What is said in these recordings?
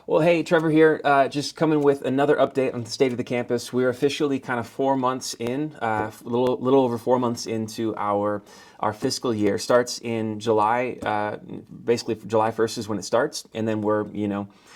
Well, hey, Trevor here, just coming with another update on the state of the campus. We're officially kind of 4 months in, a little over 4 months into our fiscal year. Starts in July, basically July 1st is when it starts, and then we're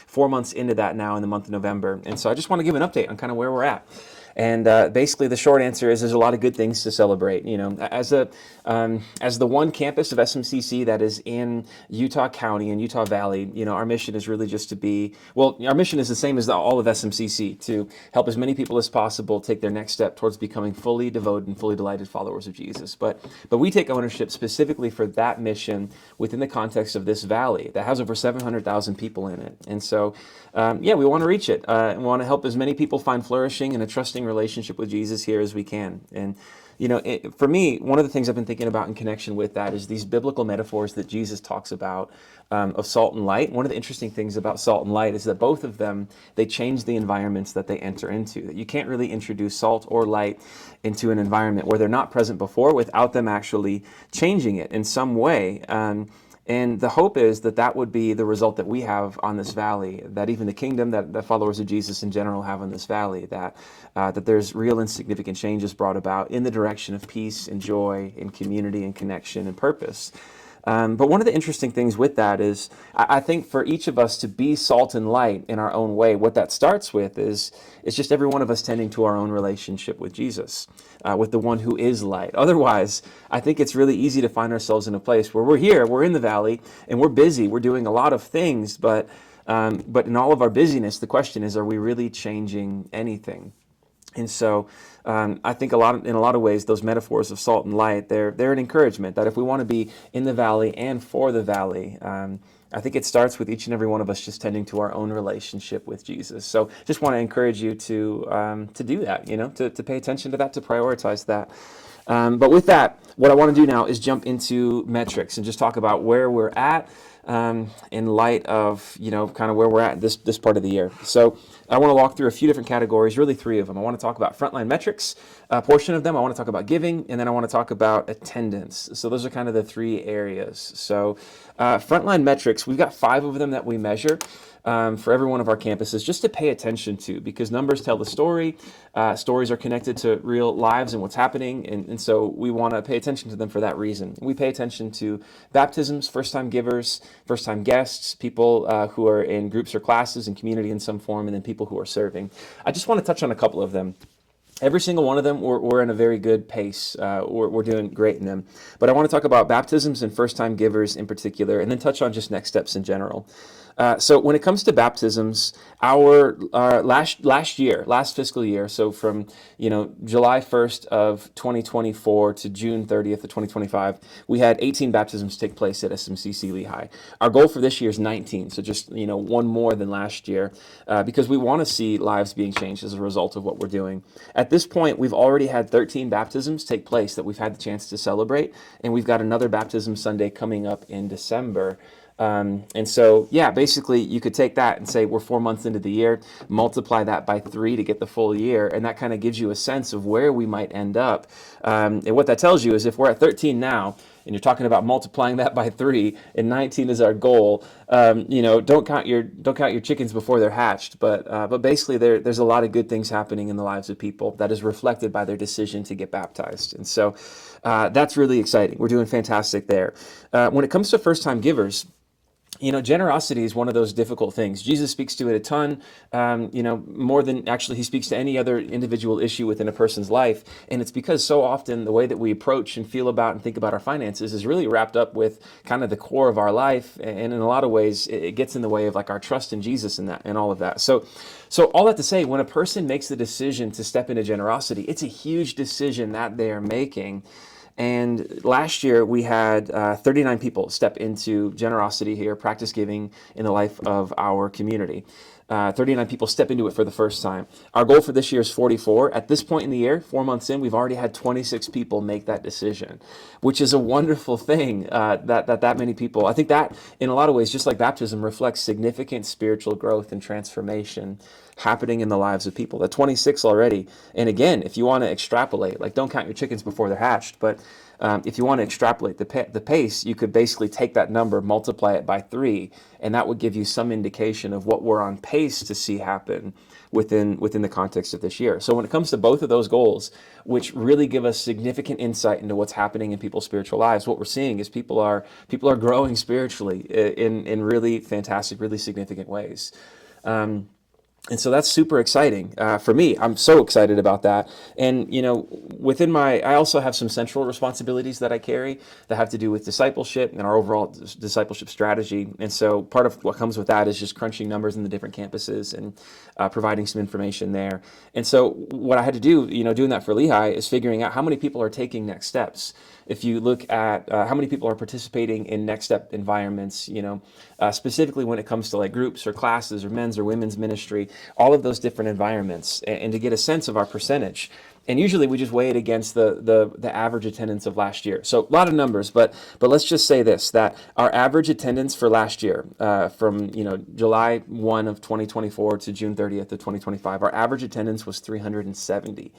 4 months into that now in the month of November. And so I just want to give an update on kind of where we're at. And basically, the short answer is there's a lot of good things to celebrate. As the one campus of SMCC that is in Utah County and Utah Valley, our mission is really just to be, well, our mission is the same as all of SMCC, to help as many people as possible take their next step towards becoming fully devoted and fully delighted followers of Jesus. But we take ownership specifically for that mission within the context of this valley that has over 700,000 people in it. And so, we want to reach it. We want to help as many people find flourishing and a trusting relationship with Jesus here as we can. And for me, one of the things I've been thinking about in connection with that is these biblical metaphors that Jesus talks about of salt and light. One of the interesting things about salt and light is that both of them, they change the environments that they enter into. That you can't really introduce salt or light into an environment where they're not present before without them actually changing it in some way. And the hope is that that would be the result that we have on this valley, that even the kingdom that the followers of Jesus in general have on this valley, that there's real and significant changes brought about in the direction of peace and joy and community and connection and purpose. But one of the interesting things with that is, I think for each of us to be salt and light in our own way, what that starts with is just every one of us tending to our own relationship with Jesus, with the one who is light. Otherwise, I think it's really easy to find ourselves in a place where we're in the valley, and we're busy, we're doing a lot of things, but in all of our busyness, the question is, are we really changing anything? And so I think in a lot of ways, those metaphors of salt and light, they're an encouragement that if we want to be in the valley and for the valley, I think it starts with each and every one of us just tending to our own relationship with Jesus. So just want to encourage you to do that, to pay attention to that, to prioritize that. But with that, what I want to do now is jump into metrics and just talk about where we're at in light of, kind of where we're at this part of the year. So I want to walk through a few different categories, really three of them. I want to talk about Frontline Metrics, a portion of them. I want to talk about giving, and then I want to talk about attendance. So those are kind of the three areas. So Frontline Metrics, we've got 5 of them that we measure for every one of our campuses, just to pay attention to, because numbers tell the story. Stories are connected to real lives and what's happening, and so we want to pay attention to them for that reason. We pay attention to baptisms, first-time givers, first-time guests, people who are in groups or classes and community in some form, and then people who are serving. I just want to touch on a couple of them. Every single one of them, we're in a very good pace. We're doing great in them. But I want to talk about baptisms and first-time givers in particular, and then touch on just next steps in general. So when it comes to baptisms, our last fiscal year, so from July 1st of 2024 to June 30th of 2025, we had 18 baptisms take place at SMCC Lehi. Our goal for this year is 19, so just one more than last year, because we want to see lives being changed as a result of what we're doing. At this point, we've already had 13 baptisms take place that we've had the chance to celebrate, and we've got another baptism Sunday coming up in December. And so, basically you could take that and say we're 4 months into the year, multiply that by 3 to get the full year, and that kind of gives you a sense of where we might end up. And what that tells you is if we're at 13 now, and you're talking about multiplying that by 3, and 19 is our goal, don't count your chickens before they're hatched. But basically, there's a lot of good things happening in the lives of people that is reflected by their decision to get baptized, and so that's really exciting. We're doing fantastic there. When it comes to first-time givers, generosity is one of those difficult things. Jesus speaks to it a ton, more than actually he speaks to any other individual issue within a person's life. And it's because so often the way that we approach and feel about and think about our finances is really wrapped up with kind of the core of our life. And in a lot of ways, it gets in the way of like our trust in Jesus and that and all of that. So all that to say, when a person makes the decision to step into generosity, it's a huge decision that they are making. And last year we had 39 people step into generosity here, practice giving in the life of our community. 39 people step into it for the first time. Our goal for this year is 44. At this point in the year, 4 months in, we've already had 26 people make that decision, which is a wonderful thing that many people. I think that in a lot of ways, just like baptism, reflects significant spiritual growth and transformation happening in the lives of people. That 26 already. And again, if you want to extrapolate, like don't count your chickens before they're hatched, but If you want to extrapolate the pace, you could basically take that number, multiply it by 3, and that would give you some indication of what we're on pace to see happen within the context of this year. So when it comes to both of those goals, which really give us significant insight into what's happening in people's spiritual lives, what we're seeing is people are growing spiritually in really fantastic, really significant ways. And so that's super exciting for me. I'm so excited about that. And, I also have some central responsibilities that I carry that have to do with discipleship and our overall discipleship strategy. And so part of what comes with that is just crunching numbers in the different campuses and providing some information there. And so what I had to do, doing that for Lehi, is figuring out how many people are taking next steps. If you look at how many people are participating in next step environments, specifically when it comes to like groups or classes or men's or women's ministry, all of those different environments, and to get a sense of our percentage. And usually we just weigh it against the average attendance of last year. So a lot of numbers, but let's just say this, that our average attendance for last year, from July 1 of 2024 to June 30th of 2025, our average attendance was 370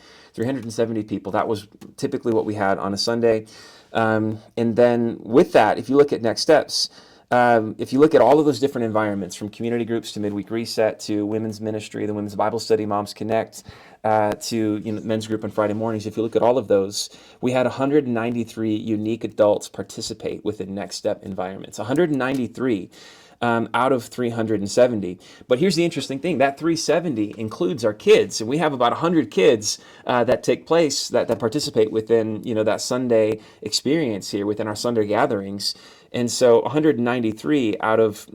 people. That was typically what we had on a Sunday. And then with that, if you look at next steps, if you look at all of those different environments, from community groups to midweek reset to women's ministry, the women's Bible study, Moms Connect, to men's group on Friday mornings, if you look at all of those, we had 193 unique adults participate within next step environments. 193 out of 370. But here's the interesting thing, that 370 includes our kids, and we have about 100 kids that take place, that participate within that Sunday experience here, within our Sunday gatherings. And so 193 out of,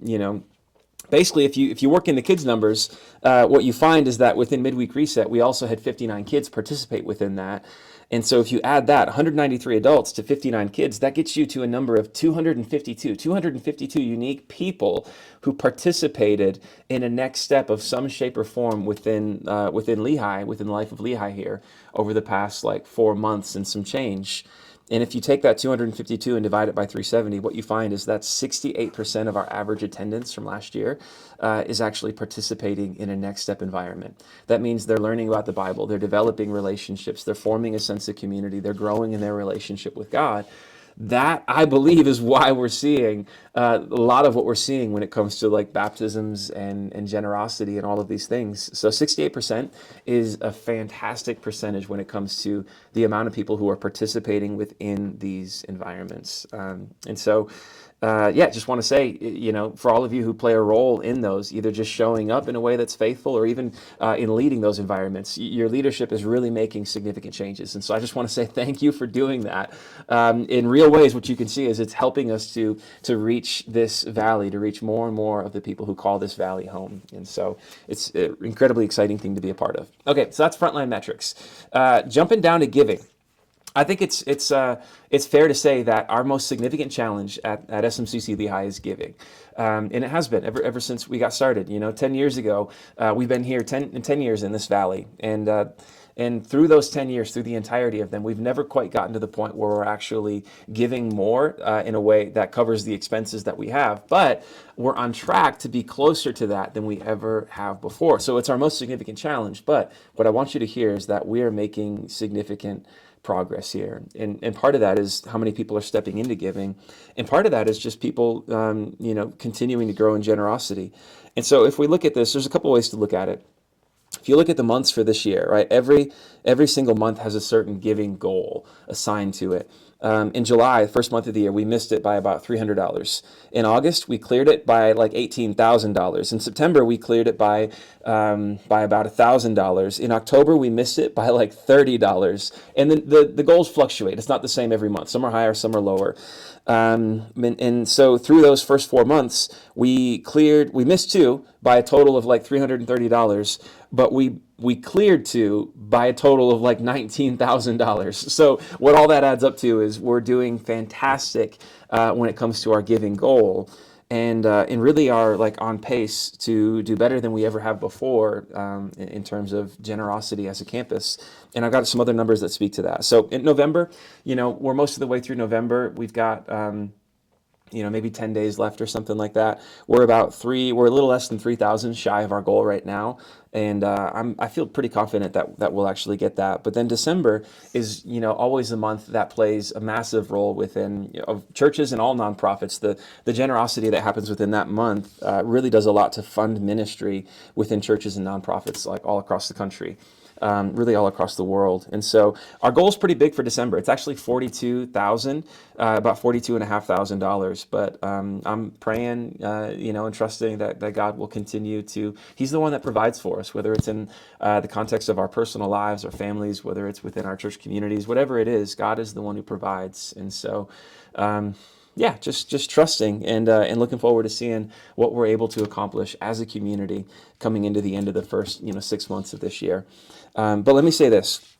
basically, if you work in the kids' numbers, what you find is that within midweek reset, we also had 59 kids participate within that. And so if you add that, 193 adults to 59 kids, that gets you to a number of 252 unique people who participated in a next step of some shape or form within Lehi, within the life of Lehi here, over the past 4 months and some change. And if you take that 252 and divide it by 370, what you find is that 68% of our average attendance from last year is actually participating in a next step environment. That means they're learning about the Bible, they're developing relationships, they're forming a sense of community, they're growing in their relationship with God. That, I believe, is why we're seeing a lot of what we're seeing when it comes to baptisms and generosity and all of these things. So 68% is a fantastic percentage when it comes to the amount of people who are participating within these environments. Just want to say, for all of you who play a role in those, either just showing up in a way that's faithful or even in leading those environments, your leadership is really making significant changes. And so I just want to say thank you for doing that. In real ways, what you can see is it's helping us to reach this valley, to reach more and more of the people who call this valley home. And so it's an incredibly exciting thing to be a part of. Okay, so that's Frontline Metrics. Jumping down to giving. I think it's fair to say that our most significant challenge at SMCC Lehi is giving. And it has been ever since we got started. 10 years ago, we've been here 10 years in this valley. And through those 10 years, through the entirety of them, we've never quite gotten to the point where we're actually giving more in a way that covers the expenses that we have. But we're on track to be closer to that than we ever have before. So it's our most significant challenge. But what I want you to hear is that we are making significant progress here. And part of that is how many people are stepping into giving. And part of that is just people, continuing to grow in generosity. And so if we look at this, there's a couple ways to look at it. If you look at the months for this year, right, every single month has a certain giving goal assigned to it. In July, the first month of the year, we missed it by about $300. In August, we cleared it by $18,000. In September, we cleared it by about $1,000. In October, we missed it by $30. And then the goals fluctuate. It's not the same every month. Some are higher, some are lower. And so through those first 4 months, we missed two by a total of $330, but we cleared two by a total of $19,000. So what all that adds up to is we're doing fantastic when it comes to our giving goal, and really are on pace to do better than we ever have before in terms of generosity as a campus. And I've got some other numbers that speak to that. So in November, we're most of the way through November. We've got maybe 10 days left or something like that. We're a little less than 3,000 shy of our goal right now. And I feel pretty confident that we'll actually get that. But then December is, always the month that plays a massive role within, of churches and all nonprofits. The generosity that happens within that month really does a lot to fund ministry within churches and nonprofits, like all across the country. Really all across the world. And so our goal is pretty big for December. It's actually 42,000, about $42,500. But I'm praying, and trusting that God will continue to. He's the one that provides for us, whether it's in the context of our personal lives or families, whether it's within our church communities, whatever it is. God is the one who provides. And so. Yeah, just trusting and looking forward to seeing what we're able to accomplish as a community coming into the end of the first 6 months of this year. But let me say this.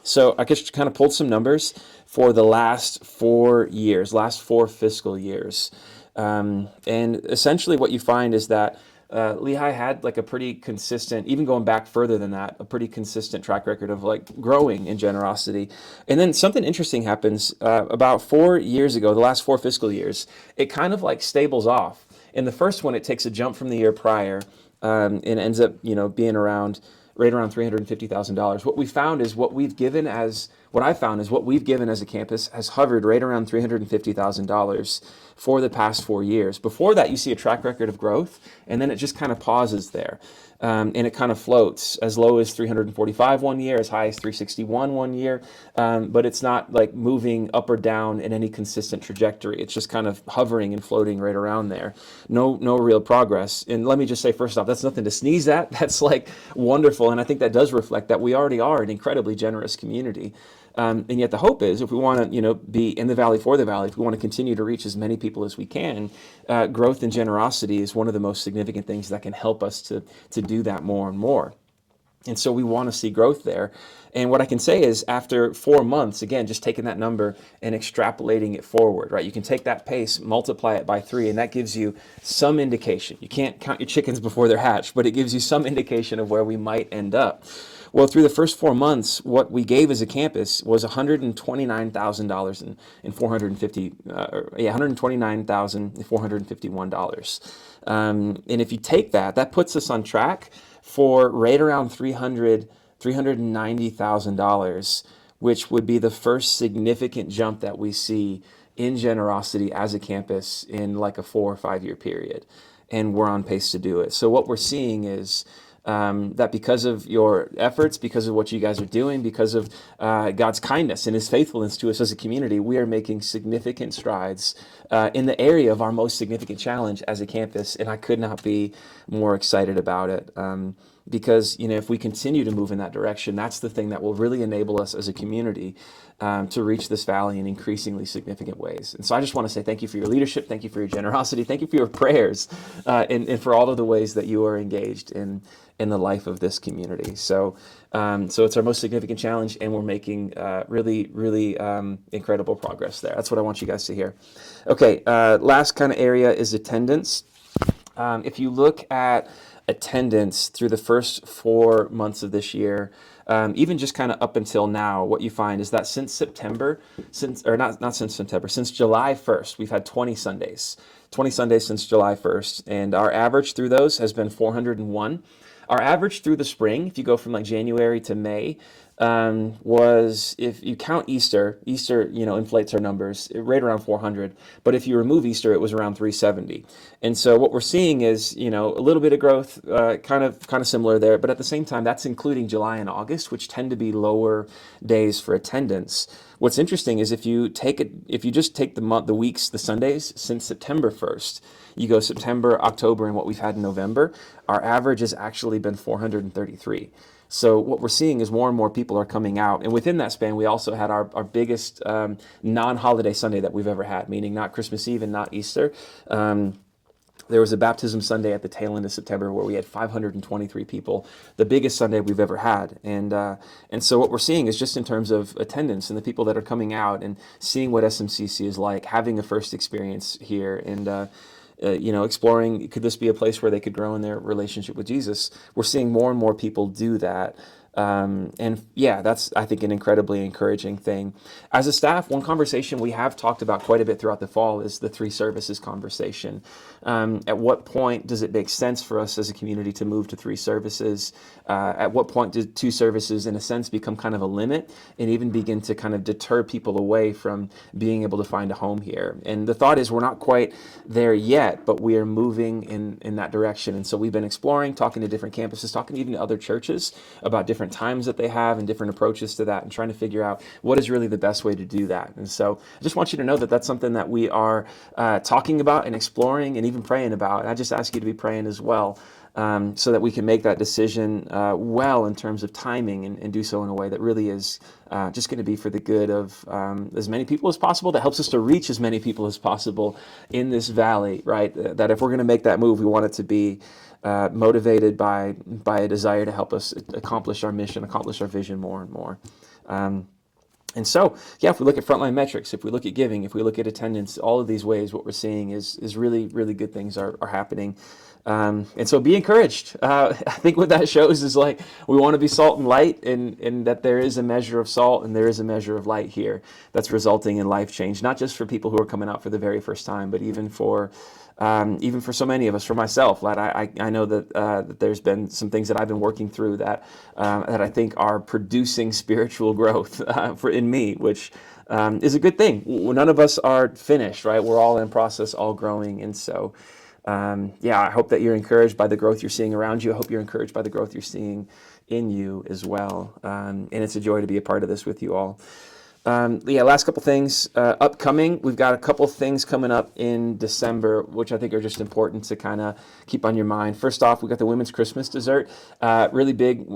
So I just kind of pulled some numbers for the last 4 years, last 4 fiscal years. And essentially what you find is that Lehi had like a pretty consistent, even going back further than that, a pretty consistent track record of like growing in generosity. And then something interesting happens about 4 years ago, the last 4 fiscal years, it kind of like stables off. In the first one, it takes a jump from the year prior and ends up, being right around $350,000. What I found is what we've given as a campus has hovered right around $350,000 for the past 4 years. Before that, you see a track record of growth, and then it just kind of pauses there. And it kind of floats as low as 345 one year, as high as 361 one year, but it's not like moving up or down in any consistent trajectory. It's just kind of hovering and floating right around there. No real progress. And let me just say, first off, that's nothing to sneeze at. That's like wonderful, and I think that does reflect that we already are an incredibly generous community. And yet the hope is, if we want to, be in the valley for the valley, if we want to continue to reach as many people as we can, growth and generosity is one of the most significant things that can help us to do that more and more. And so we want to see growth there. And what I can say is, after 4 months, again, just taking that number and extrapolating it forward, right? You can take that pace, multiply it by 3, and that gives you some indication. You can't count your chickens before they're hatched, but it gives you some indication of where we might end up. Well, through the first 4 months, what we gave as a campus was $129,000 and $129,451. And if you take that, that puts us on track for right around $390,000, which would be the first significant jump that we see in generosity as a campus in like a 4 or 5 year period. And we're on pace to do it. So what we're seeing is that because of your efforts, because of what you guys are doing, because of God's kindness and His faithfulness to us as a community, we are making significant strides in the area of our most significant challenge as a campus, and I could not be more excited about it. Because if we continue to move in that direction, that's the thing that will really enable us as a community to reach this valley in increasingly significant ways. And so I just want to say thank you for your leadership, thank you for your generosity, thank you for your prayers, and for all of the ways that you are engaged in the life of this community. So it's our most significant challenge, and we're making really incredible progress there. That's what I want you guys to hear. Okay, last kind of area is attendance. If you look at attendance through the first 4 months of this year, even just kind of up until now, what you find is that since July 1st, we've had 20 Sundays since July 1st, and our average through those has been 401. Our average through the spring, if you go from like January to May, was, if you count Easter, inflates our numbers right around 400. But if you remove Easter, it was around 370. And so what we're seeing is, a little bit of growth, kind of similar there. But at the same time, that's including July and August, which tend to be lower days for attendance. What's interesting is if you just take the weeks, the Sundays since September 1st, you go September, October, and what we've had in November, our average has actually been 433. So what we're seeing is more and more people are coming out. And within that span, we also had our biggest non-holiday Sunday that we've ever had, meaning not Christmas Eve and not Easter. There was a baptism Sunday at the tail end of September where we had 523 people, the biggest Sunday we've ever had. And so what we're seeing is, just in terms of attendance and the people that are coming out and seeing what SMCC is like, having a first experience here, and exploring, could this be a place where they could grow in their relationship with Jesus? We're seeing more and more people do that. And yeah, that's, I think, an incredibly encouraging thing. As a staff, one conversation we have talked about quite a bit throughout the fall is the 3 services conversation. At what point does it make sense for us as a community to move to 3 services? At what point do 2 services, in a sense, become kind of a limit and even begin to kind of deter people away from being able to find a home here? And the thought is we're not quite there yet, but we are moving in that direction. And so we've been exploring, talking to different campuses, talking even to other churches about different times that they have and different approaches to that, and trying to figure out what is really the best way to do that. And so I just want you to know that that's something that we are talking about and exploring and even praying about. And I just ask you to be praying as well, so that we can make that decision well in terms of timing, and do so in a way that really is just going to be for the good of as many people as possible, that helps us to reach as many people as possible in this valley, right? That if we're going to make that move, we want it to be motivated by a desire to help us accomplish our mission, accomplish our vision more and more. And so, yeah, if we look at Frontline Metrics, if we look at giving, if we look at attendance, all of these ways, what we're seeing is really, really good things are happening. And so be encouraged. I think what that shows is, like, we want to be salt and light, and that there is a measure of salt and there is a measure of light here that's resulting in life change, not just for people who are coming out for the very first time, but even for so many of us, for myself. I know that there's been some things that I've been working through that I think are producing spiritual growth in me, which is a good thing. None of us are finished, right? We're all in process, all growing. And so, yeah, I hope that you're encouraged by the growth you're seeing around you. I hope you're encouraged by the growth you're seeing in you as well. And it's a joy to be a part of this with you all. Yeah, last couple things upcoming. We've got a couple things coming up in December, which I think are just important to kind of keep on your mind. First off, we got the Women's Christmas Dessert, really big,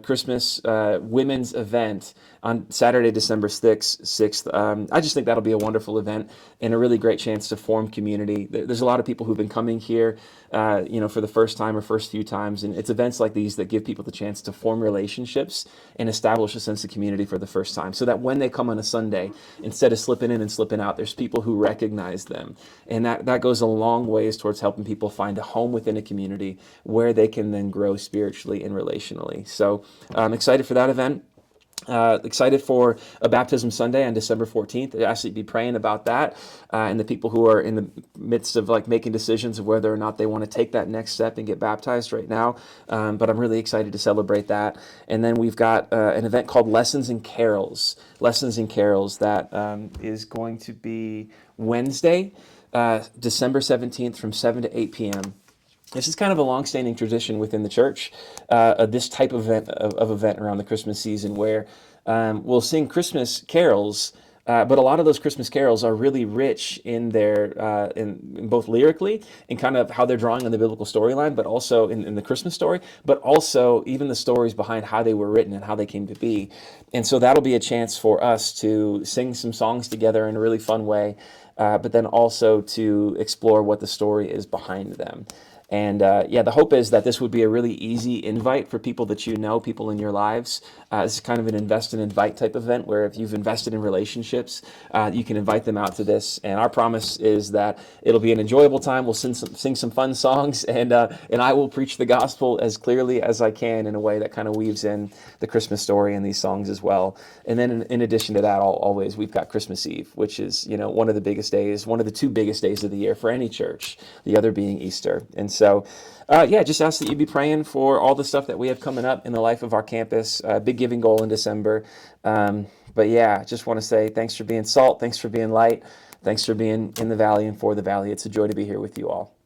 Christmas women's event on Saturday, December 6th. I just think that'll be a wonderful event and a really great chance to form community. There's a lot of people who've been coming here, for the first time or first few times, and it's events like these that give people the chance to form relationships and establish a sense of community for the first time, so that when they come on a Sunday, instead of slipping in and slipping out, there's people who recognize them, and that goes a long ways towards helping people find a home within a community where they can then grow spiritually and relationally. So I'm excited for that event. Excited for a baptism Sunday on December 14th. I ask you to be praying about that, and the people who are in the midst of making decisions of whether or not they want to take that next step and get baptized right now. But I'm really excited to celebrate that. And then we've got an event called Lessons and Carols. Lessons and Carols that is going to be Wednesday, December 17th from 7 to 8 p.m. This is kind of a long-standing tradition within the church, this type of event around the Christmas season, where we'll sing Christmas carols, but a lot of those Christmas carols are really rich in their in both lyrically and kind of how they're drawing on the biblical storyline, but also in the Christmas story, but also even the stories behind how they were written and how they came to be. And so that'll be a chance for us to sing some songs together in a really fun way, but then also to explore what the story is behind them. And yeah, the hope is that this would be a really easy invite for people that you know, people in your lives. This is kind of an invest and invite type event, where if you've invested in relationships, you can invite them out to this. And our promise is that it'll be an enjoyable time. We'll sing some fun songs, and I will preach the gospel as clearly as I can in a way that kind of weaves in the Christmas story in these songs as well. And then in addition to that, always we've got Christmas Eve, which is one of the biggest days, one of the 2 biggest days of the year for any church, the other being Easter. And so, yeah, just ask that you be praying for all the stuff that we have coming up in the life of our campus. Big giving goal in December. But yeah, just want to say thanks for being salt. Thanks for being light. Thanks for being in the valley and for the valley. It's a joy to be here with you all.